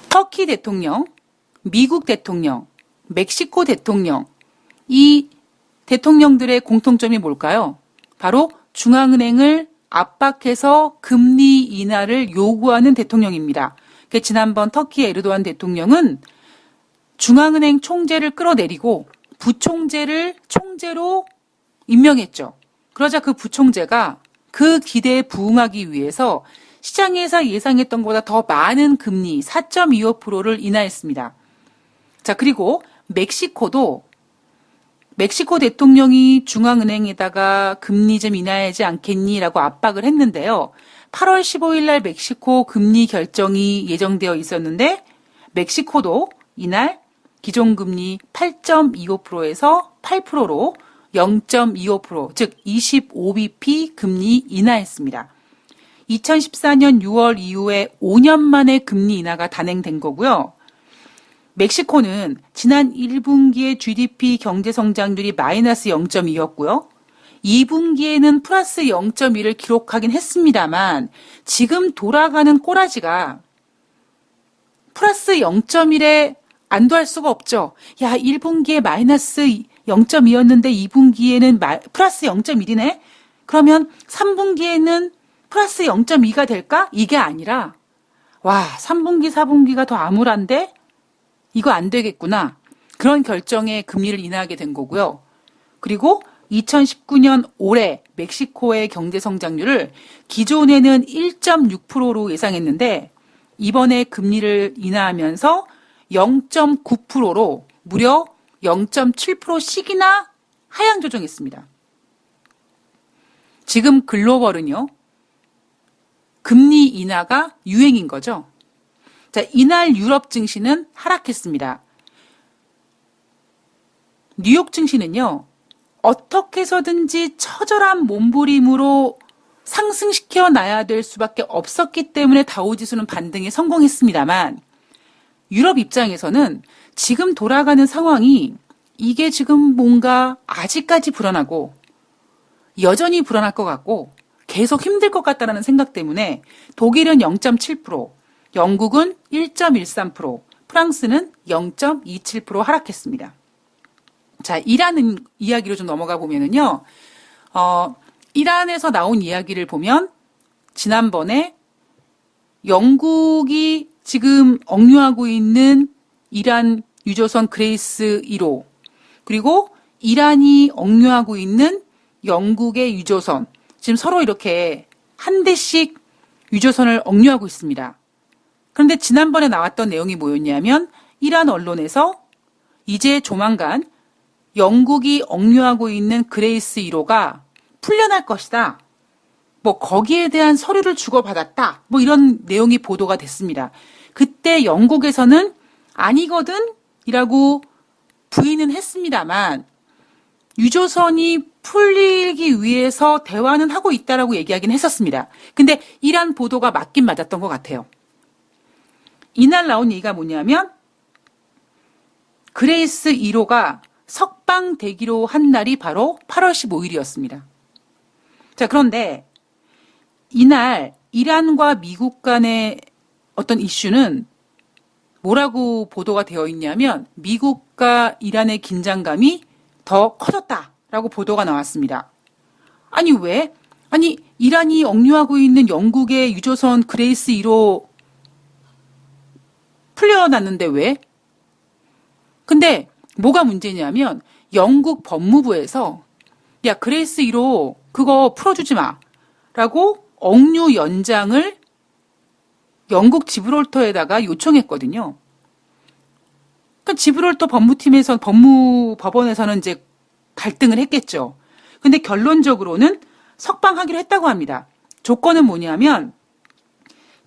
터키 대통령, 미국 대통령, 멕시코 대통령, 이 대통령들의 공통점이 뭘까요? 바로 중앙은행을 압박해서 금리 인하를 요구하는 대통령입니다. 지난번 터키의 에르도안 대통령은 중앙은행 총재를 끌어내리고 부총재를 총재로 임명했죠. 그러자 그 부총재가 그 기대에 부응하기 위해서 시장에서 예상했던 것보다 더 많은 금리 4.25%를 인하했습니다. 자, 그리고 멕시코 대통령이 중앙은행에다가 금리 좀 인하하지 않겠니라고 압박을 했는데요. 8월 15일 날 멕시코 금리 결정이 예정되어 있었는데 멕시코도 이날 기존금리 8.25%에서 8%로 0.25%, 즉 25bp 금리 인하했습니다. 2014년 6월 이후에 5년 만에 금리 인하가 단행된 거고요. 멕시코는 지난 1분기의 GDP 경제 성장률이 마이너스 0.2였고요. 2분기에는 플러스 0.1을 기록하긴 했습니다만 지금 돌아가는 꼬라지가 플러스 0.1에 안도할 수가 없죠. 야, 1분기에 마이너스 0.2였는데 2분기에는 플러스 0.1이네? 그러면 3분기에는 플러스 0.2가 될까? 이게 아니라 와, 3분기, 4분기가 더 암울한데? 이거 안 되겠구나. 그런 결정에 금리를 인하하게 된 거고요. 그리고 2019년 올해 멕시코의 경제 성장률을 기존에는 1.6%로 예상했는데 이번에 금리를 인하하면서 0.9%로 무려 0.7%씩이나 하향 조정했습니다. 지금 글로벌은요, 금리 인하가 유행인 거죠. 자, 이날 유럽 증시는 하락했습니다. 뉴욕 증시는요, 어떻게 해서든지 처절한 몸부림으로 상승시켜 놔야 될 수밖에 없었기 때문에 다우지수는 반등에 성공했습니다만 유럽 입장에서는 지금 돌아가는 상황이 이게 지금 뭔가 아직까지 불안하고 여전히 불안할 것 같고 계속 힘들 것 같다는 생각 때문에 독일은 0.7%, 영국은 1.13%, 프랑스는 0.27% 하락했습니다. 자, 이란 이야기로 좀 넘어가 보면은요, 이란에서 나온 이야기를 보면 지난번에 영국이 지금 억류하고 있는 이란 유조선 그레이스 1호, 그리고 이란이 억류하고 있는 영국의 유조선, 지금 서로 이렇게 한 대씩 유조선을 억류하고 있습니다. 그런데 지난번에 나왔던 내용이 뭐였냐면 이란 언론에서 이제 조만간 영국이 억류하고 있는 그레이스 1호가 풀려날 것이다. 뭐 거기에 대한 서류를 주고받았다. 뭐 이런 내용이 보도가 됐습니다. 그때 영국에서는 아니거든 이라고 부인은 했습니다만 유조선이 풀리기 위해서 대화는 하고 있다라고 얘기하긴 했었습니다. 근데 이란 보도가 맞긴 맞았던 것 같아요. 이날 나온 얘기가 뭐냐면 그레이스 1호가 석방되기로 한 날이 바로 8월 15일이었습니다. 자, 그런데 이날 이란과 미국 간의 어떤 이슈는 뭐라고 보도가 되어 있냐면 미국과 이란의 긴장감이 더 커졌다라고 보도가 나왔습니다. 아니 왜? 아니 이란이 억류하고 있는 영국의 유조선 그레이스 1호 풀려났는데 왜? 근데 뭐가 문제냐면 영국 법무부에서 야 그레이스 1호 그거 풀어주지 마 라고 억류 연장을 영국 지브롤터에다가 요청했거든요. 그러니까 지브롤터 법원에서는 이제 갈등을 했겠죠. 근데 결론적으로는 석방하기로 했다고 합니다. 조건은 뭐냐면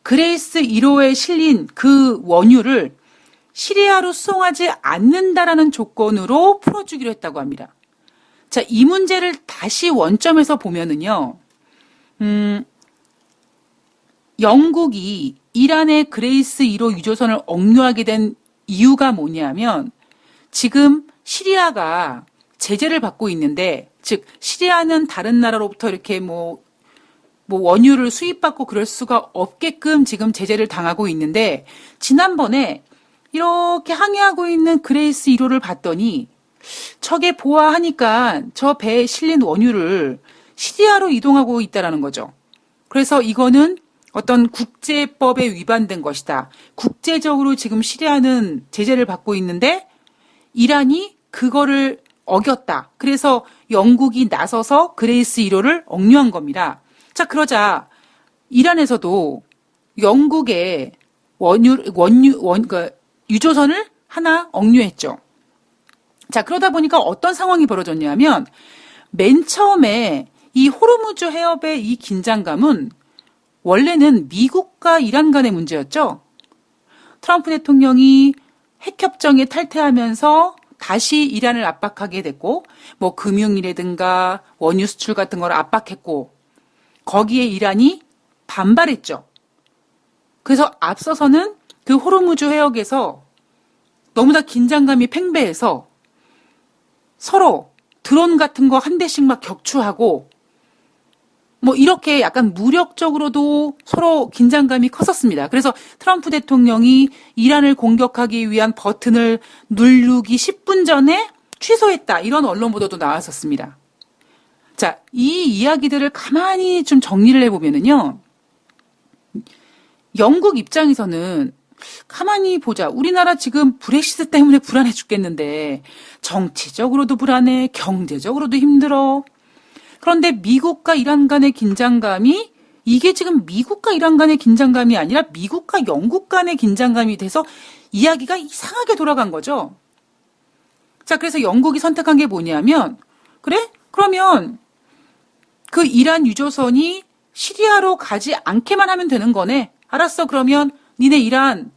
그레이스 1호에 실린 그 원유를 시리아로 수송하지 않는다라는 조건으로 풀어주기로 했다고 합니다. 자, 이 문제를 다시 원점에서 보면은요, 영국이 이란의 그레이스 1호 유조선을 억류하게 된 이유가 뭐냐면 지금 시리아가 제재를 받고 있는데, 즉 시리아는 다른 나라로부터 이렇게 뭐 뭐 원유를 수입받고 그럴 수가 없게끔 지금 제재를 당하고 있는데 지난번에 이렇게 항해하고 있는 그레이스 1호를 봤더니 적에 보아하니까 저 배에 실린 원유를 시리아로 이동하고 있다라는 거죠. 그래서 이거는 어떤 국제법에 위반된 것이다. 국제적으로 지금 시리아는 제재를 받고 있는데 이란이 그거를 어겼다. 그래서 영국이 나서서 그레이스 1호를 억류한 겁니다. 자, 그러자 이란에서도 영국의 유조선을 하나 억류했죠. 자, 그러다 보니까 어떤 상황이 벌어졌냐면 맨 처음에 이 호르무즈 해협의 이 긴장감은 원래는 미국과 이란 간의 문제였죠. 트럼프 대통령이 핵협정에 탈퇴하면서 다시 이란을 압박하게 됐고, 뭐 금융이라든가 원유 수출 같은 걸 압박했고, 거기에 이란이 반발했죠. 그래서 앞서서는 그 호르무즈 해역에서 너무나 긴장감이 팽배해서 서로 드론 같은 거 한 대씩 막 격추하고 뭐 이렇게 약간 무력적으로도 서로 긴장감이 컸었습니다. 그래서 트럼프 대통령이 이란을 공격하기 위한 버튼을 누르기 10분 전에 취소했다. 이런 언론 보도도 나왔었습니다. 자, 이 이야기들을 가만히 좀 정리를 해보면은요. 영국 입장에서는 가만히 보자. 우리나라 지금 브렉시트 때문에 불안해 죽겠는데 정치적으로도 불안해, 경제적으로도 힘들어. 그런데 미국과 이란 간의 긴장감이 이게 지금 미국과 이란 간의 긴장감이 아니라 미국과 영국 간의 긴장감이 돼서 이야기가 이상하게 돌아간 거죠. 자, 그래서 영국이 선택한 게 뭐냐면 그래? 그러면 그 이란 유조선이 시리아로 가지 않게만 하면 되는 거네. 알았어. 그러면 니네 이란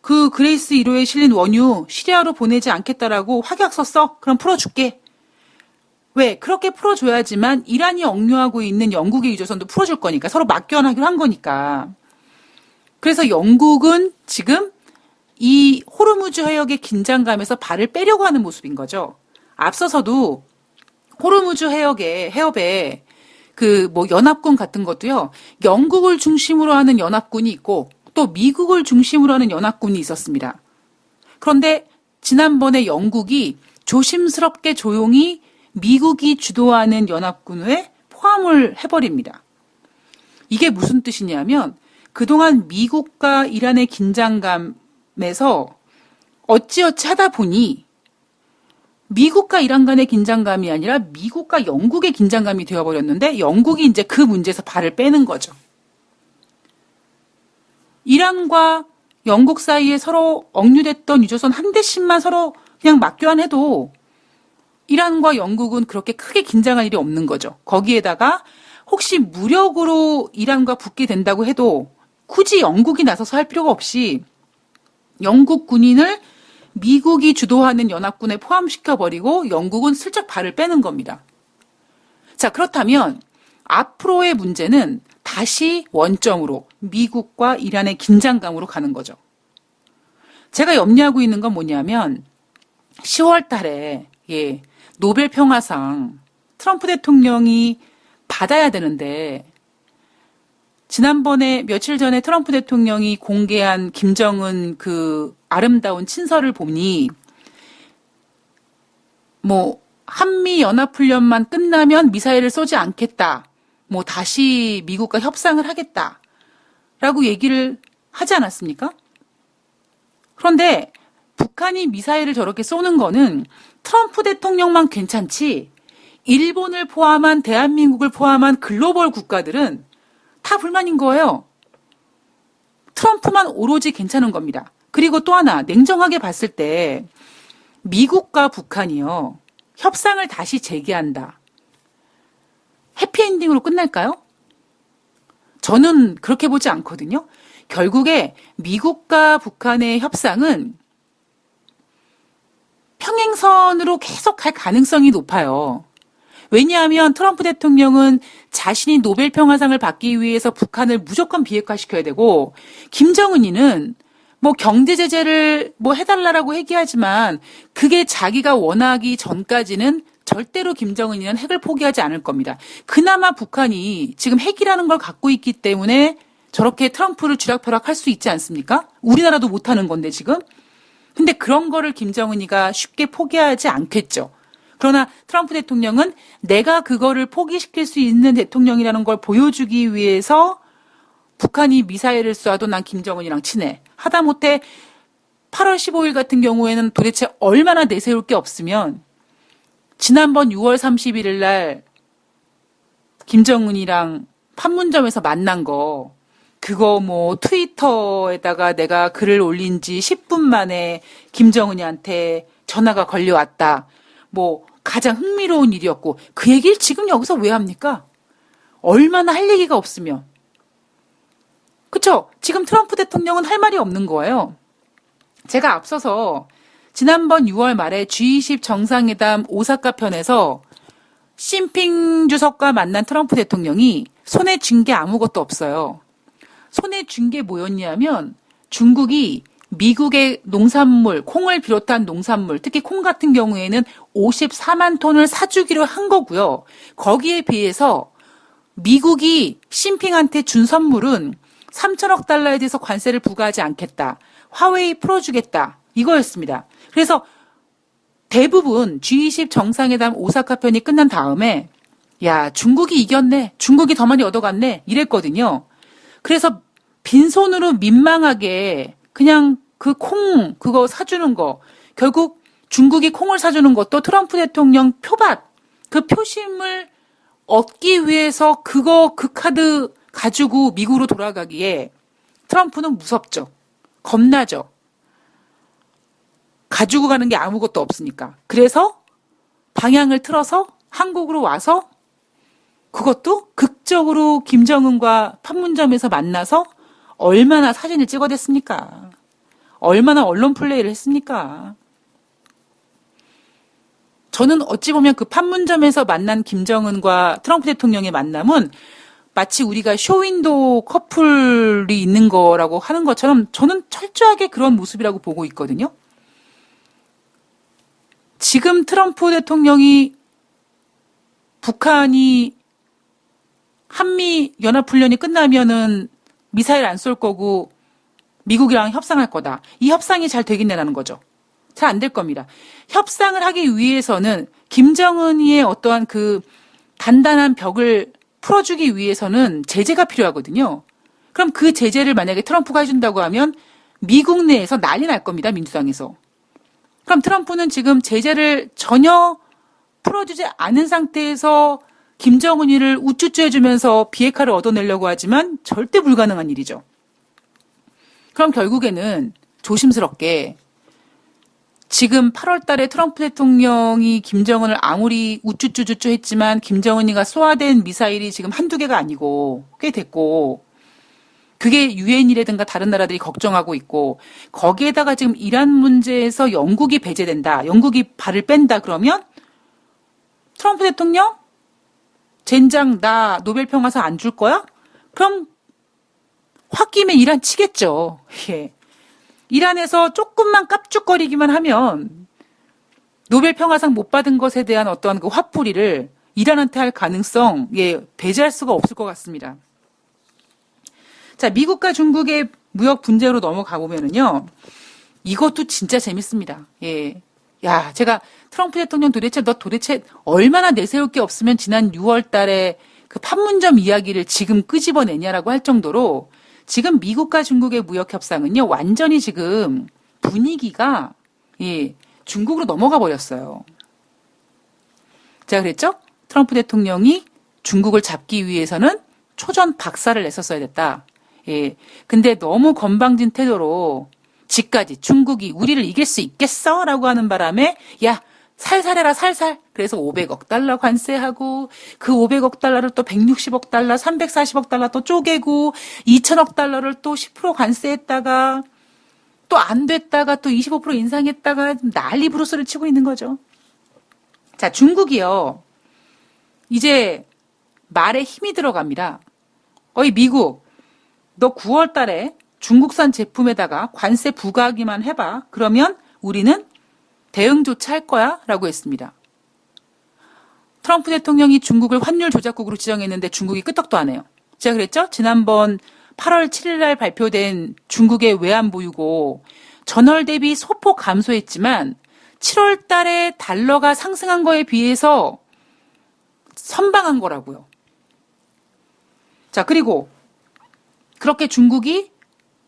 그 그레이스 1호에 실린 원유 시리아로 보내지 않겠다라고 확약 썼어? 그럼 풀어줄게. 왜? 그렇게 풀어줘야지만 이란이 억류하고 있는 영국의 유조선도 풀어줄 거니까. 서로 맞교환하기로 한 거니까. 그래서 영국은 지금 이 호르무즈 해역의 긴장감에서 발을 빼려고 하는 모습인 거죠. 앞서서도 호르무즈 해협에 그 뭐 연합군 같은 것도요. 영국을 중심으로 하는 연합군이 있고 또 미국을 중심으로 하는 연합군이 있었습니다. 그런데 지난번에 영국이 조심스럽게 조용히 미국이 주도하는 연합군에 포함을 해버립니다. 이게 무슨 뜻이냐면 그동안 미국과 이란의 긴장감에서 어찌어찌 하다 보니 미국과 이란 간의 긴장감이 아니라 미국과 영국의 긴장감이 되어버렸는데 영국이 이제 그 문제에서 발을 빼는 거죠. 이란과 영국 사이에 서로 억류됐던 유조선 한 대씩만 서로 그냥 맞교환해도 이란과 영국은 그렇게 크게 긴장할 일이 없는 거죠. 거기에다가 혹시 무력으로 이란과 붙게 된다고 해도 굳이 영국이 나서서 할 필요가 없이 영국 군인을 미국이 주도하는 연합군에 포함시켜버리고 영국은 슬쩍 발을 빼는 겁니다. 자, 그렇다면 앞으로의 문제는 다시 원점으로 미국과 이란의 긴장감으로 가는 거죠. 제가 염려하고 있는 건 뭐냐면 10월 달에 노벨 평화상 트럼프 대통령이 받아야 되는데 지난번에 며칠 전에 트럼프 대통령이 공개한 김정은 그 아름다운 친서를 보니 뭐 한미 연합훈련만 끝나면 미사일을 쏘지 않겠다. 뭐 다시 미국과 협상을 하겠다라고 얘기를 하지 않았습니까? 그런데 북한이 미사일을 저렇게 쏘는 거는 트럼프 대통령만 괜찮지 일본을 포함한 대한민국을 포함한 글로벌 국가들은 다 불만인 거예요. 트럼프만 오로지 괜찮은 겁니다. 그리고 또 하나 냉정하게 봤을 때 미국과 북한이요. 협상을 다시 재개한다. 해피엔딩으로 끝날까요? 저는 그렇게 보지 않거든요. 결국에 미국과 북한의 협상은 평행선으로 계속 갈 가능성이 높아요. 왜냐하면 트럼프 대통령은 자신이 노벨 평화상을 받기 위해서 북한을 무조건 비핵화시켜야 되고 김정은이는 뭐 경제 제재를 뭐 해달라고 얘기하지만 그게 자기가 원하기 전까지는 절대로 김정은이는 핵을 포기하지 않을 겁니다. 그나마 북한이 지금 핵이라는 걸 갖고 있기 때문에 저렇게 트럼프를 쥐락펴락할 수 있지 않습니까? 우리나라도 못하는 건데 지금. 근데 그런 거를 김정은이가 쉽게 포기하지 않겠죠. 그러나 트럼프 대통령은 내가 그거를 포기시킬 수 있는 대통령이라는 걸 보여주기 위해서 북한이 미사일을 쏴도 난 김정은이랑 친해. 하다못해 8월 15일 같은 경우에는 도대체 얼마나 내세울 게 없으면 지난번 6월 31일 날 김정은이랑 판문점에서 만난 거 그거 뭐 트위터에다가 내가 글을 올린 지 10분 만에 김정은이한테 전화가 걸려왔다. 뭐 가장 흥미로운 일이었고 그 얘기를 지금 여기서 왜 합니까? 얼마나 할 얘기가 없으면. 그쵸? 지금 트럼프 대통령은 할 말이 없는 거예요. 제가 앞서서 지난번 6월 말에 G20 정상회담 오사카 편에서 시진핑 주석과 만난 트럼프 대통령이 손에 쥔 게 아무것도 없어요. 손에 쥔 게 뭐였냐면 중국이 미국의 농산물, 콩을 비롯한 농산물, 특히 콩 같은 경우에는 54만 톤을 사주기로 한 거고요. 거기에 비해서 미국이 시진핑한테 준 선물은 3천억 달러에 대해서 관세를 부과하지 않겠다. 화웨이 풀어주겠다. 이거였습니다. 그래서 대부분 G20 정상회담 오사카 편이 끝난 다음에 야, 중국이 이겼네. 중국이 더 많이 얻어갔네. 이랬거든요. 그래서 빈손으로 민망하게 그냥 그 콩, 그거 사주는 거. 결국 중국이 콩을 사주는 것도 트럼프 대통령 표밭, 그 표심을 얻기 위해서 그 카드 가지고 미국으로 돌아가기에 트럼프는 무섭죠. 겁나죠. 가지고 가는 게 아무것도 없으니까. 그래서 방향을 틀어서 한국으로 와서 그것도 극적으로 김정은과 판문점에서 만나서 얼마나 사진을 찍어댔습니까? 얼마나 언론 플레이를 했습니까? 저는 어찌 보면 그 판문점에서 만난 김정은과 트럼프 대통령의 만남은 마치 우리가 쇼윈도우 커플이 있는 거라고 하는 것처럼 저는 철저하게 그런 모습이라고 보고 있거든요. 지금 트럼프 대통령이 북한이 한미 연합훈련이 끝나면은 미사일 안 쏠 거고 미국이랑 협상할 거다. 이 협상이 잘 되겠냐는 거죠. 잘 안 될 겁니다. 협상을 하기 위해서는 김정은이의 어떠한 그 단단한 벽을 풀어주기 위해서는 제재가 필요하거든요. 그럼 그 제재를 만약에 트럼프가 해준다고 하면 미국 내에서 난리 날 겁니다. 민주당에서. 그럼 트럼프는 지금 제재를 전혀 풀어주지 않은 상태에서 김정은이를 우쭈쭈 해주면서 비핵화를 얻어내려고 하지만 절대 불가능한 일이죠. 그럼 결국에는 조심스럽게 지금 8월 달에 트럼프 대통령이 김정은을 아무리 우쭈쭈쭈쭈 했지만 김정은이가 쏘아댄 미사일이 지금 한두 개가 아니고 꽤 됐고 그게 유엔이라든가 다른 나라들이 걱정하고 있고 거기에다가 지금 이란 문제에서 영국이 배제된다. 영국이 발을 뺀다 그러면 트럼프 대통령 젠장 나 노벨 평화상 안 줄 거야? 그럼 홧김에 이란 치겠죠. 예. 이란에서 조금만 깝죽거리기만 하면 노벨 평화상 못 받은 것에 대한 어떠한 그 화풀이를 이란한테 할 가능성 배제할 수가 없을 것 같습니다. 자, 미국과 중국의 무역 분쟁으로 넘어가 보면은요. 이것도 진짜 재밌습니다. 예. 야, 제가 트럼프 대통령 너 도대체 얼마나 내세울 게 없으면 지난 6월 달에 그 판문점 이야기를 지금 끄집어내냐라고 할 정도로 지금 미국과 중국의 무역 협상은요. 완전히 지금 분위기가 중국으로 넘어가 버렸어요. 제가 그랬죠? 트럼프 대통령이 중국을 잡기 위해서는 초전 박살을 냈었어야 됐다. 예. 근데 너무 건방진 태도로 지까지 중국이 우리를 이길 수 있겠어? 라고 하는 바람에 야 살살 해라 살살. 그래서 500억 달러 관세하고 그 500억 달러를 또 160억 달러 340억 달러 또 쪼개고 2천억 달러를 또 10% 관세했다가 또 안 됐다가 또 25% 인상했다가 난리 부르스를 치고 있는 거죠. 자, 중국이요. 이제 말에 힘이 들어갑니다. 어이 미국 너 9월 달에 중국산 제품에다가 관세 부과하기만 해봐. 그러면 우리는 대응조차 할 거야 라고 했습니다. 트럼프 대통령이 중국을 환율 조작국으로 지정했는데 중국이 끄떡도 안 해요. 제가 그랬죠? 지난번 8월 7일 날 발표된 중국의 외환 보유고 전월 대비 소폭 감소했지만 7월 달에 달러가 상승한 거에 비해서 선방한 거라고요. 자, 그리고 그렇게 중국이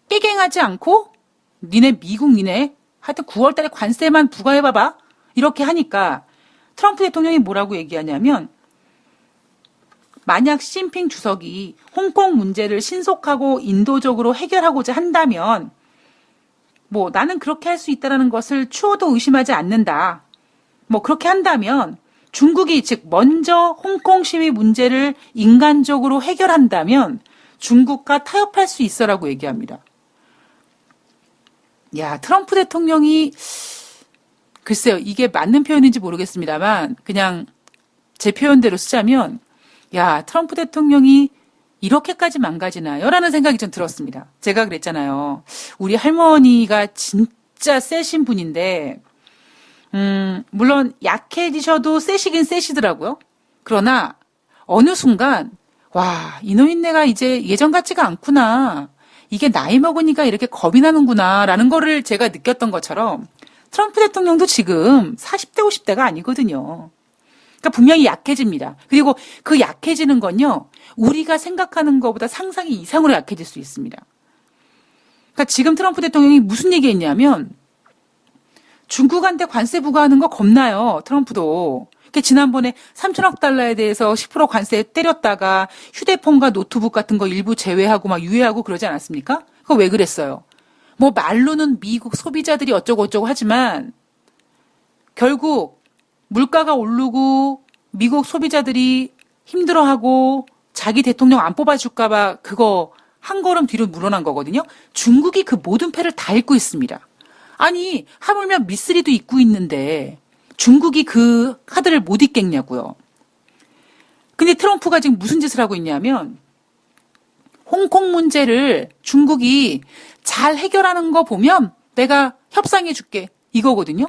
깨갱하지 않고 미국 니네 하여튼 9월 달에 관세만 부과해봐봐 이렇게 하니까 트럼프 대통령이 뭐라고 얘기하냐면 만약 시진핑 주석이 홍콩 문제를 신속하고 인도적으로 해결하고자 한다면 뭐 나는 그렇게 할 수 있다는 것을 추호도 의심하지 않는다. 뭐 그렇게 한다면 중국이 즉 먼저 홍콩 시위 문제를 인간적으로 해결한다면 중국과 타협할 수 있어라고 얘기합니다. 야, 트럼프 대통령이 글쎄요, 이게 맞는 표현인지 모르겠습니다만 그냥 제 표현대로 쓰자면 야, 트럼프 대통령이 이렇게까지 망가지나요? 라는 생각이 좀 들었습니다. 제가 그랬잖아요. 우리 할머니가 진짜 세신 분인데 물론 약해지셔도 세시긴 세시더라고요. 그러나 어느 순간 와, 이노인네가 이제 예전 같지가 않구나. 이게 나이 먹으니까 이렇게 겁이 나는구나 라는 거를 제가 느꼈던 것처럼 트럼프 대통령도 지금 40대 50대가 아니거든요. 그러니까 분명히 약해집니다. 그리고 그 약해지는 건요. 우리가 생각하는 것보다 상상이 이상으로 약해질 수 있습니다. 그러니까 지금 트럼프 대통령이 무슨 얘기했냐면 중국한테 관세 부과하는 거 겁나요. 트럼프도. 그러니까 지난번에 3천억 달러에 대해서 10% 관세 때렸다가 휴대폰과 노트북 같은 거 일부 제외하고 막 유예하고 그러지 않았습니까? 그거 왜 그랬어요? 뭐 말로는 미국 소비자들이 어쩌고 하지만 결국 물가가 오르고 미국 소비자들이 힘들어하고 자기 대통령 안 뽑아줄까 봐 그거 한 걸음 뒤로 물러난 거거든요. 중국이 그 모든 패를 다 읽고 있습니다. 아니 하물며 미쓰리도 잊고 있는데 중국이 그 카드를 못 잊겠냐고요. 근데 트럼프가 지금 무슨 짓을 하고 있냐면 홍콩 문제를 중국이 잘 해결하는 거 보면 내가 협상해 줄게 이거거든요.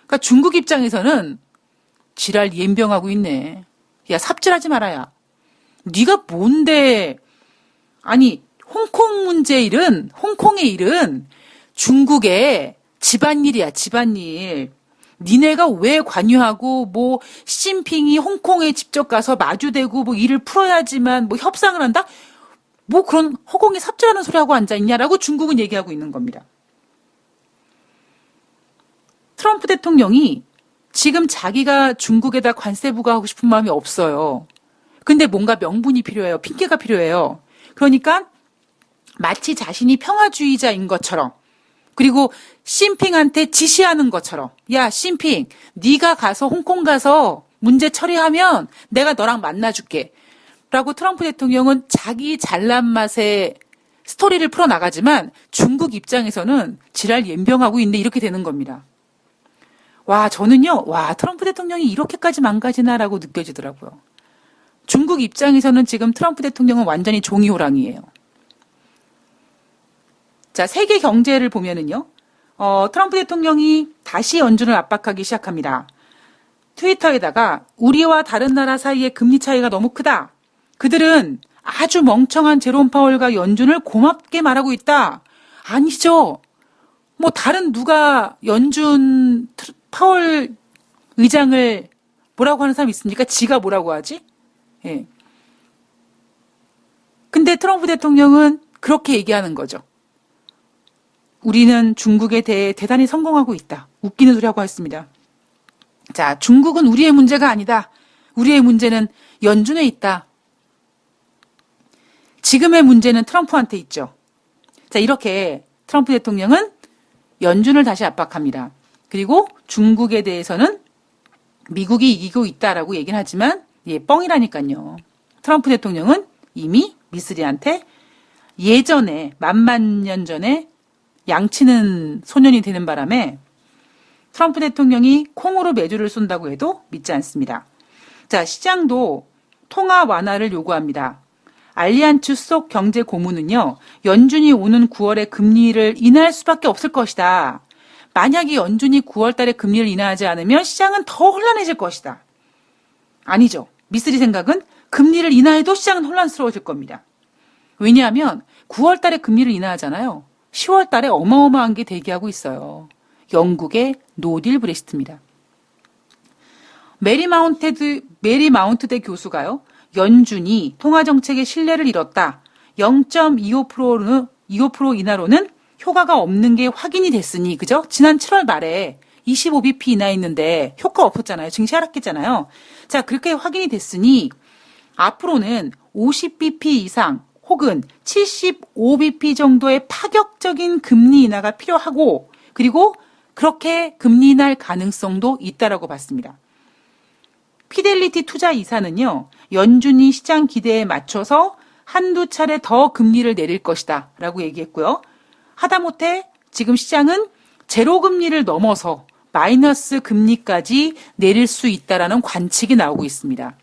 그러니까 중국 입장에서는 지랄 연병하고 있네. 야 삽질하지 말아야. 네가 뭔데. 아니 홍콩의 일은 중국의 집안일이야 집안일. 니네가 왜 관여하고 뭐 시진핑이 홍콩에 직접 가서 마주대고 뭐 일을 풀어야지만 뭐 협상을 한다? 뭐 그런 허공에 삽질하는 소리하고 앉아있냐라고 중국은 얘기하고 있는 겁니다. 트럼프 대통령이 지금 자기가 중국에다 관세 부과하고 싶은 마음이 없어요. 근데 뭔가 명분이 필요해요. 핑계가 필요해요. 그러니까 마치 자신이 평화주의자인 것처럼 그리고 시진핑한테 지시하는 것처럼 야 시진핑 네가 가서 홍콩 가서 문제 처리하면 내가 너랑 만나줄게 라고 트럼프 대통령은 자기 잘난 맛에 스토리를 풀어나가지만 중국 입장에서는 지랄 연병하고 있는데 이렇게 되는 겁니다. 와 저는요 와 트럼프 대통령이 이렇게까지 망가지나라고 느껴지더라고요. 중국 입장에서는 지금 트럼프 대통령은 완전히 종이호랑이에요. 자, 세계 경제를 보면은요, 트럼프 대통령이 다시 연준을 압박하기 시작합니다. 트위터에다가 우리와 다른 나라 사이의 금리 차이가 너무 크다. 그들은 아주 멍청한 제롬 파월과 연준을 고맙게 말하고 있다. 아니죠. 뭐 다른 누가 연준 파월 의장을 뭐라고 하는 사람이 있습니까? 지가 뭐라고 하지? 예. 근데 트럼프 대통령은 그렇게 얘기하는 거죠. 우리는 중국에 대해 대단히 성공하고 있다. 웃기는 소리하고 했습니다. 자, 중국은 우리의 문제가 아니다. 우리의 문제는 연준에 있다. 지금의 문제는 트럼프한테 있죠. 자, 이렇게 트럼프 대통령은 연준을 다시 압박합니다. 그리고 중국에 대해서는 미국이 이기고 있다라고 얘기는 하지만 예, 뻥이라니까요. 트럼프 대통령은 이미 미쓰리한테 예전에 만만 년 전에 양치는 소년이 되는 바람에 트럼프 대통령이 콩으로 매주를 쏜다고 해도 믿지 않습니다. 자, 시장도 통화 완화를 요구합니다. 알리안츠 속 경제 고문은요, 연준이 오는 9월에 금리를 인하할 수밖에 없을 것이다. 만약에 연준이 9월 달에 금리를 인하하지 않으면 시장은 더 혼란해질 것이다. 아니죠. 미쓰리 생각은 금리를 인하해도 시장은 혼란스러워질 겁니다. 왜냐하면 9월 달에 금리를 인하하잖아요. 10월 달에 어마어마한 게 대기하고 있어요. 영국의 노딜 브렉시트입니다. 메리 마운트대 교수가요. 연준이 통화정책의 신뢰를 잃었다. 0.25% 인하로는 효과가 없는 게 확인이 됐으니, 그죠? 지난 7월 말에 25bp 인하했는데 효과 없었잖아요. 증시 하락했잖아요. 자, 그렇게 확인이 됐으니 앞으로는 50bp 이상 혹은 75bp 정도의 파격적인 금리 인하가 필요하고, 그리고 그렇게 금리 인하할 가능성도 있다라고 봤습니다. 피델리티 투자 이사는요, 연준이 시장 기대에 맞춰서 한두 차례 더 금리를 내릴 것이다 라고 얘기했고요. 하다못해 지금 시장은 제로 금리를 넘어서 마이너스 금리까지 내릴 수 있다라는 관측이 나오고 있습니다.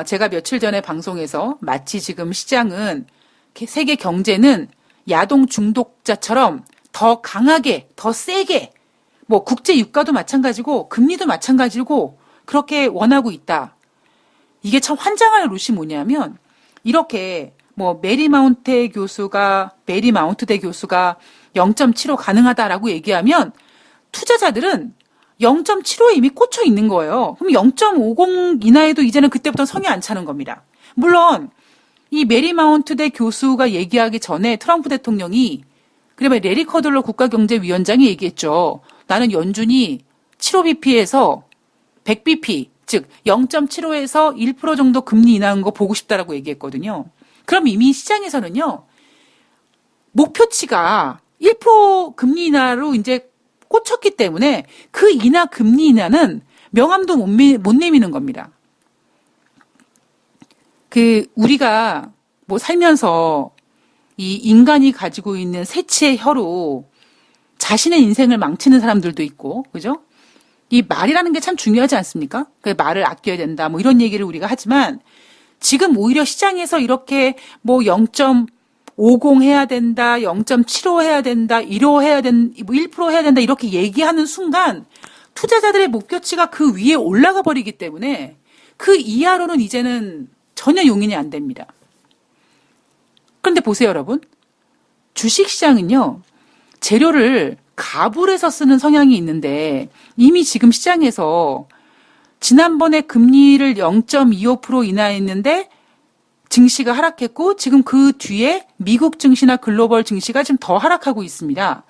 제가 며칠 전에 방송에서 마치 지금 시장은 세계 경제는 야동 중독자처럼 더 강하게, 더 세게, 뭐 국제 유가도 마찬가지고 금리도 마찬가지고 그렇게 원하고 있다. 이게 참 환장할 롯이 뭐냐면 이렇게 뭐 메리 마운트대 교수가 0.75 가능하다라고 얘기하면 투자자들은 0.75에 이미 꽂혀 있는 거예요. 그럼 0.50 이하에도 이제는 그때부터 성이 안 차는 겁니다. 물론 이 메리 마운트대 교수가 얘기하기 전에 트럼프 대통령이 그러면 레리 커들러 국가경제위원장이 얘기했죠. 나는 연준이 75bp에서 100bp, 즉 0.75에서 1% 정도 금리 인하한 거 보고 싶다라고 얘기했거든요. 그럼 이미 시장에서는요. 목표치가 1% 금리 인하로 이제 꽂혔기 때문에 그 인하 금리 인하는 명함도 못 내미는 겁니다. 우리가 뭐 살면서 이 인간이 가지고 있는 새치의 혀로 자신의 인생을 망치는 사람들도 있고, 그죠? 이 말이라는 게 참 중요하지 않습니까? 그 말을 아껴야 된다, 뭐 이런 얘기를 우리가 하지만 지금 오히려 시장에서 이렇게 뭐 0.50 해야 된다, 0.75 해야 된다, 1% 해야 된다 이렇게 얘기하는 순간 투자자들의 목표치가 그 위에 올라가 버리기 때문에 그 이하로는 이제는 전혀 용인이 안 됩니다. 그런데 보세요, 여러분. 주식시장은요, 재료를 가불해서 쓰는 성향이 있는데 이미 지금 시장에서 지난번에 금리를 0.25% 인하했는데 증시가 하락했고 지금 그 뒤에 미국 증시나 글로벌 증시가 지금 더 하락하고 있습니다.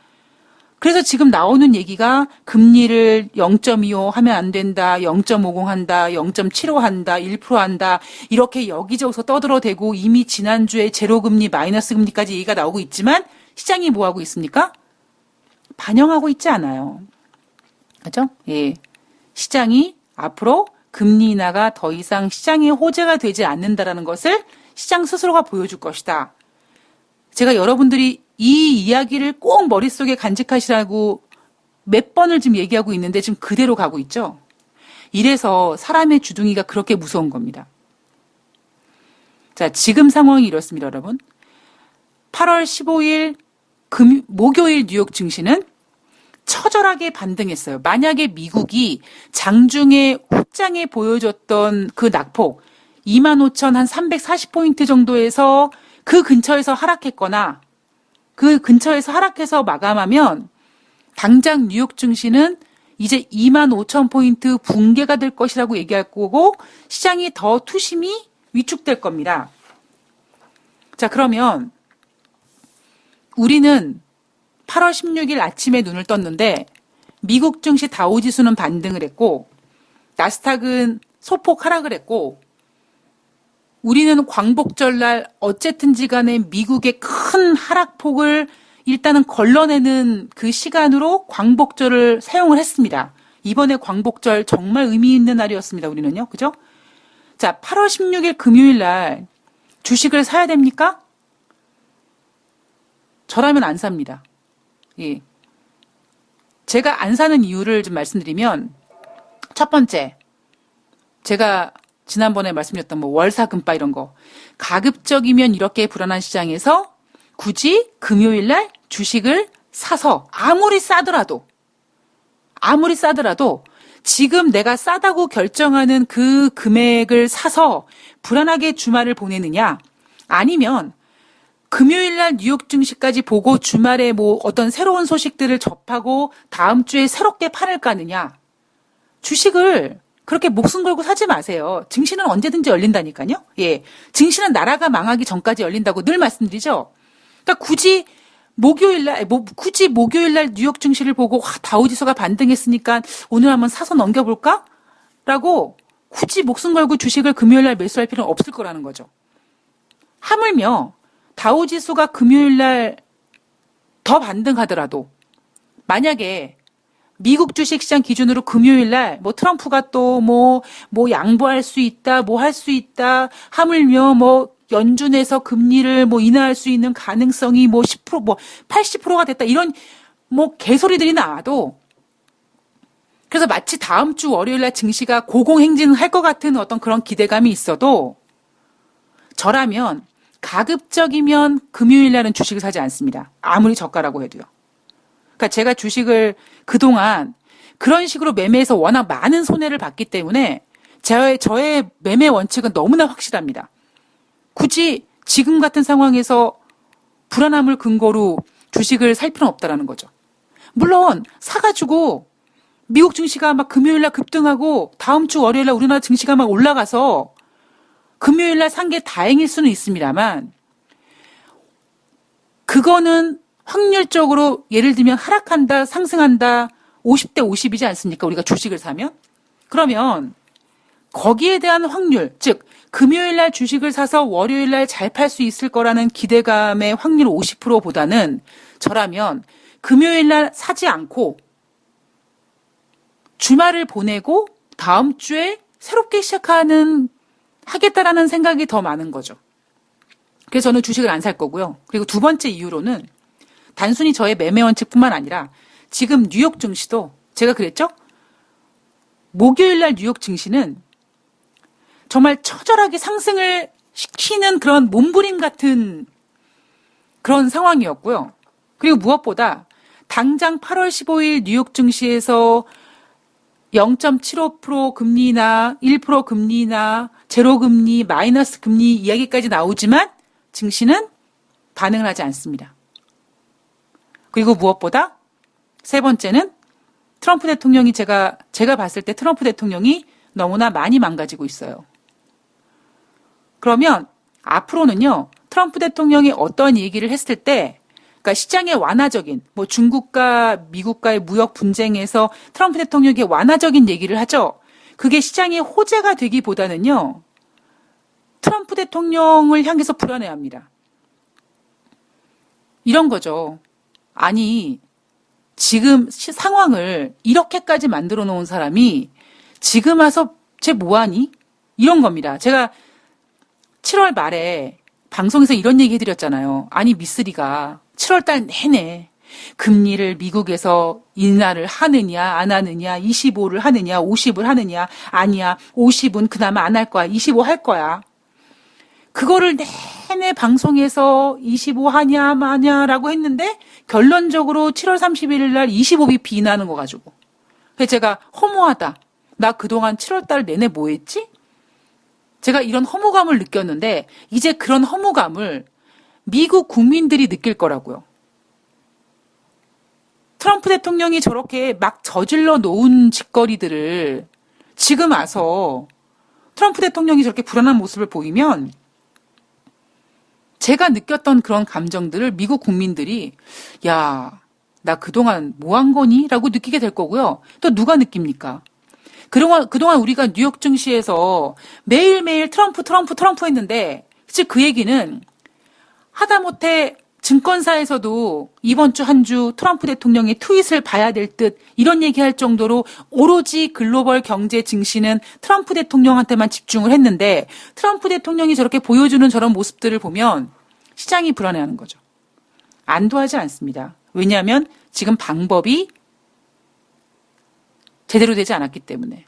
그래서 지금 나오는 얘기가 금리를 0.25 하면 안 된다, 0.50 한다, 0.75 한다, 1% 한다 이렇게 여기저기서 떠들어대고 이미 지난주에 제로금리, 마이너스 금리까지 얘기가 나오고 있지만 시장이 뭐하고 있습니까? 반영하고 있지 않아요. 그렇죠? 예. 시장이 앞으로 금리 인하가 더 이상 시장의 호재가 되지 않는다라는 것을 시장 스스로가 보여줄 것이다. 제가 여러분들이 이 이야기를 꼭 머릿속에 간직하시라고 몇 번을 지금 얘기하고 있는데 지금 그대로 가고 있죠. 이래서 사람의 주둥이가 그렇게 무서운 겁니다. 자, 지금 상황이 이렇습니다, 여러분. 8월 15일 목요일 뉴욕 증시는 처절하게 반등했어요. 만약에 미국이 장중에 훅장에 보여줬던 그 낙폭 25,340포인트 정도에서 그 근처에서 하락했거나 그 근처에서 하락해서 마감하면 당장 뉴욕 증시는 이제 25,000포인트 붕괴가 될 것이라고 얘기할 거고 시장이 더 투심이 위축될 겁니다. 자, 그러면 우리는 8월 16일 아침에 눈을 떴는데 미국 증시 다우지수는 반등을 했고 나스닥은 소폭 하락을 했고 우리는 광복절날 어쨌든지 간에 미국의 큰 하락폭을 일단은 걸러내는 그 시간으로 광복절을 사용을 했습니다. 이번에 광복절 정말 의미 있는 날이었습니다. 우리는요. 그죠? 자, 8월 16일 금요일 날 주식을 사야 됩니까? 저라면 안 삽니다. 예. 제가 안 사는 이유를 좀 말씀드리면 첫 번째, 제가 지난번에 말씀드렸던 뭐 월사금바 이런 거 가급적이면 이렇게 불안한 시장에서 굳이 금요일 날 주식을 사서 아무리 싸더라도 지금 내가 싸다고 결정하는 그 금액을 사서 불안하게 주말을 보내느냐, 아니면 금요일 날 뉴욕 증시까지 보고 주말에 뭐 어떤 새로운 소식들을 접하고 다음 주에 새롭게 판을 까느냐. 주식을 그렇게 목숨 걸고 사지 마세요. 증시는 언제든지 열린다니까요. 예. 증시는 나라가 망하기 전까지 열린다고 늘 말씀드리죠. 그러니까 굳이 목요일 날 뉴욕 증시를 보고 다우지수가 반등했으니까 오늘 한번 사서 넘겨볼까? 라고 굳이 목숨 걸고 주식을 금요일 날 매수할 필요는 없을 거라는 거죠. 하물며 다우지수가 금요일 날 더 반등하더라도 만약에 미국 주식시장 기준으로 금요일 날 뭐 트럼프가 또 뭐 양보할 수 있다, 뭐 할 수 있다, 하물며 뭐 연준에서 금리를 뭐 인하할 수 있는 가능성이 뭐 10%, 뭐 80%가 됐다, 이런 뭐 개소리들이 나와도, 그래서 마치 다음 주 월요일 날 증시가 고공행진할 것 같은 어떤 그런 기대감이 있어도 저라면 가급적이면 금요일 날은 주식을 사지 않습니다. 아무리 저가라고 해도요. 그러니까 제가 주식을 그동안 그런 식으로 매매해서 워낙 많은 손해를 봤기 때문에 저의 매매 원칙은 너무나 확실합니다. 굳이 지금 같은 상황에서 불안함을 근거로 주식을 살 필요는 없다라는 거죠. 물론 사가지고 미국 증시가 막 금요일 날 급등하고 다음 주 월요일 날 우리나라 증시가 막 올라가서 금요일 날 산 게 다행일 수는 있습니다만, 그거는 확률적으로 예를 들면 하락한다, 상승한다, 50대 50이지 않습니까? 우리가 주식을 사면? 그러면 거기에 대한 확률, 즉 금요일 날 주식을 사서 월요일 날 잘 팔 수 있을 거라는 기대감의 확률 50%보다는 저라면 금요일 날 사지 않고 주말을 보내고 다음 주에 새롭게 하겠다라는 생각이 더 많은 거죠. 그래서 저는 주식을 안 살 거고요. 그리고 두 번째 이유로는 단순히 저의 매매 원칙뿐만 아니라 지금 뉴욕 증시도 제가 그랬죠? 목요일 날 뉴욕 증시는 정말 처절하게 상승을 시키는 그런 몸부림 같은 그런 상황이었고요. 그리고 무엇보다 당장 8월 15일 뉴욕 증시에서 0.75% 금리나 1% 금리나 제로 금리, 마이너스 금리 이야기까지 나오지만 증시는 반응을 하지 않습니다. 그리고 무엇보다 세 번째는 트럼프 대통령이 제가 봤을 때 트럼프 대통령이 너무나 많이 망가지고 있어요. 그러면 앞으로는요, 트럼프 대통령이 어떤 얘기를 했을 때, 그러니까 시장의 완화적인, 뭐 중국과 미국과의 무역 분쟁에서 트럼프 대통령이 완화적인 얘기를 하죠. 그게 시장의 호재가 되기보다는요, 트럼프 대통령을 향해서 불안해합니다. 이런 거죠. 아니, 지금 상황을 이렇게까지 만들어 놓은 사람이 지금 와서 쟤 뭐하니? 이런 겁니다. 제가 7월 말에 방송에서 이런 얘기 해드렸잖아요. 아니, 미쓰리가 7월달 내내 금리를 미국에서 인하를 하느냐 안 하느냐, 25를 하느냐 50을 하느냐, 아니야 50은 그나마 안 할 거야, 25 할 거야. 그거를 내내 방송에서 25 하냐 마냐라고 했는데 결론적으로 7월 31일 날 25bp 인하하는 거 가지고, 그래서 제가 허무하다. 나 그동안 7월달 내내 뭐 했지? 제가 이런 허무감을 느꼈는데 이제 그런 허무감을 미국 국민들이 느낄 거라고요. 트럼프 대통령이 저렇게 막 저질러 놓은 짓거리들을 지금 와서 트럼프 대통령이 저렇게 불안한 모습을 보이면 제가 느꼈던 그런 감정들을 미국 국민들이 야, 나 그동안 뭐 한 거니? 라고 느끼게 될 거고요. 또 누가 느낍니까? 그동안 우리가 뉴욕 증시에서 매일매일 트럼프 했는데, 즉 그 얘기는 하다못해 증권사에서도 이번 주 한 주 트럼프 대통령의 트윗을 봐야 될 듯 이런 얘기할 정도로 오로지 글로벌 경제 증시는 트럼프 대통령한테만 집중을 했는데, 트럼프 대통령이 저렇게 보여주는 저런 모습들을 보면 시장이 불안해하는 거죠. 안도하지 않습니다. 왜냐하면 지금 방법이 제대로 되지 않았기 때문에.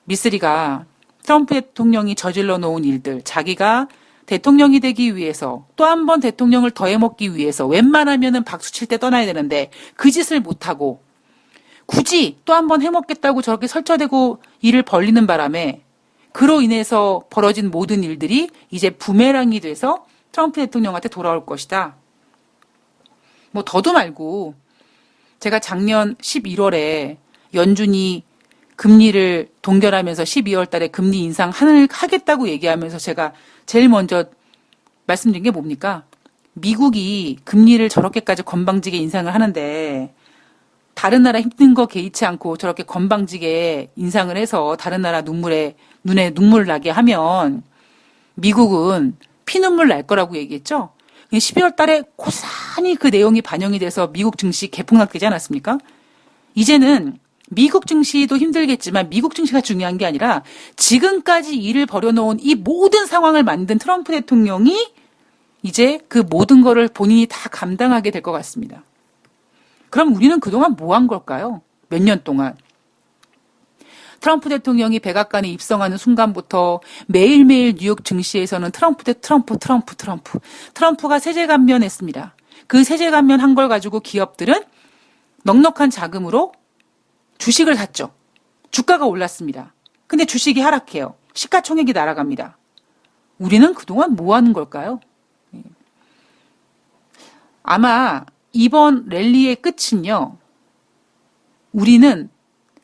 미쓰리가 트럼프 대통령이 저질러 놓은 일들, 자기가 대통령이 되기 위해서 또 한 번 대통령을 더해먹기 위해서 웬만하면은 박수 칠 때 떠나야 되는데 그 짓을 못하고 굳이 또 한 번 해먹겠다고 저렇게 설쳐대고 일을 벌리는 바람에 그로 인해서 벌어진 모든 일들이 이제 부메랑이 돼서 트럼프 대통령한테 돌아올 것이다. 뭐 더도 말고 제가 작년 11월에 연준이 금리를 동결하면서 12월 달에 금리 인상하겠다고 얘기하면서 제가 제일 먼저 말씀드린 게 뭡니까? 미국이 금리를 저렇게까지 건방지게 인상을 하는데 다른 나라 힘든 거 개의치 않고 저렇게 건방지게 인상을 해서 다른 나라 눈에 눈물 나게 하면 미국은 피눈물 날 거라고 얘기했죠. 12월 달에 고스란히 그 내용이 반영이 돼서 미국 증시 개폭락되지 않았습니까? 이제는 미국 증시도 힘들겠지만 미국 증시가 중요한 게 아니라 지금까지 일을 벌여놓은 이 모든 상황을 만든 트럼프 대통령이 이제 그 모든 거를 본인이 다 감당하게 될 것 같습니다. 그럼 우리는 그동안 뭐 한 걸까요? 몇 년 동안. 트럼프 대통령이 백악관에 입성하는 순간부터 매일매일 뉴욕 증시에서는 트럼프가 세제 감면했습니다. 그 세제 감면한 걸 가지고 기업들은 넉넉한 자금으로 주식을 샀죠. 주가가 올랐습니다. 근데 주식이 하락해요. 시가총액이 날아갑니다. 우리는 그동안 뭐 하는 걸까요? 아마 이번 랠리의 끝은요. 우리는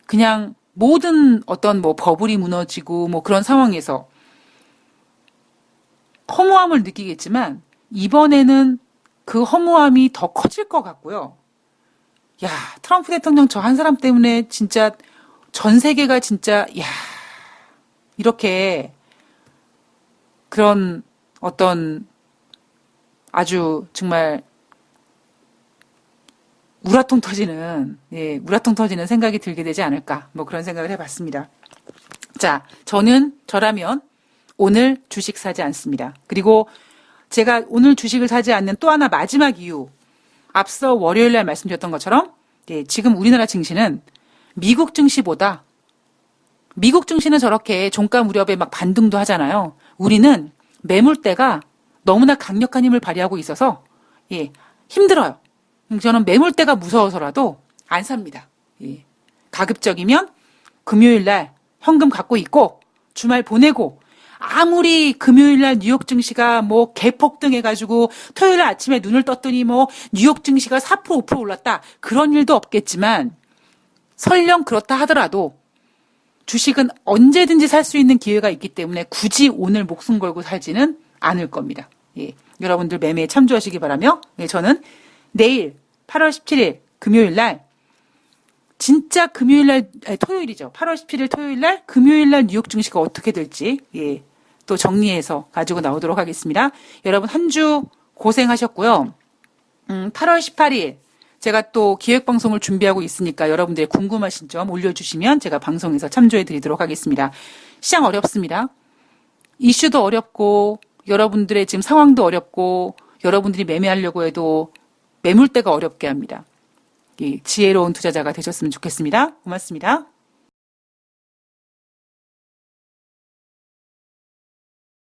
그냥 모든 어떤 뭐 버블이 무너지고 뭐 그런 상황에서 허무함을 느끼겠지만 이번에는 그 허무함이 더 커질 것 같고요. 야, 트럼프 대통령 저 한 사람 때문에 진짜 전 세계가 진짜 이렇게 그런 어떤 아주 정말 우라통 터지는 생각이 들게 되지 않을까. 뭐 그런 생각을 해봤습니다. 자, 저라면 오늘 주식 사지 않습니다. 그리고 제가 오늘 주식을 사지 않는 또 하나 마지막 이유. 앞서 월요일 날 말씀드렸던 것처럼 지금 우리나라 증시는 미국 증시보다 미국 증시는 저렇게 종가 무렵에 막 반등도 하잖아요. 우리는 매물대가 너무나 강력한 힘을 발휘하고 있어서 힘들어요. 저는 매물대가 무서워서라도 안 삽니다. 가급적이면 금요일 날 현금 갖고 있고 주말 보내고 아무리 금요일 날 뉴욕 증시가 뭐 개폭등해가지고 토요일 날 아침에 눈을 떴더니 뭐 뉴욕 증시가 4% 5% 올랐다. 그런 일도 없겠지만 설령 그렇다 하더라도 주식은 언제든지 살 수 있는 기회가 있기 때문에 굳이 오늘 목숨 걸고 살지는 않을 겁니다. 여러분들 매매에 참조하시기 바라며 저는 내일 8월 17일 금요일 날 진짜 토요일이죠. 8월 17일 토요일 날 금요일 날 뉴욕 증시가 어떻게 될지 또 정리해서 가지고 나오도록 하겠습니다. 여러분 한 주 고생하셨고요. 8월 18일 제가 또 기획방송을 준비하고 있으니까 여러분들의 궁금하신 점 올려주시면 제가 방송에서 참조해 드리도록 하겠습니다. 시장 어렵습니다. 이슈도 어렵고 여러분들의 지금 상황도 어렵고 여러분들이 매매하려고 해도 매물대가 어렵게 합니다. 지혜로운 투자자가 되셨으면 좋겠습니다. 고맙습니다.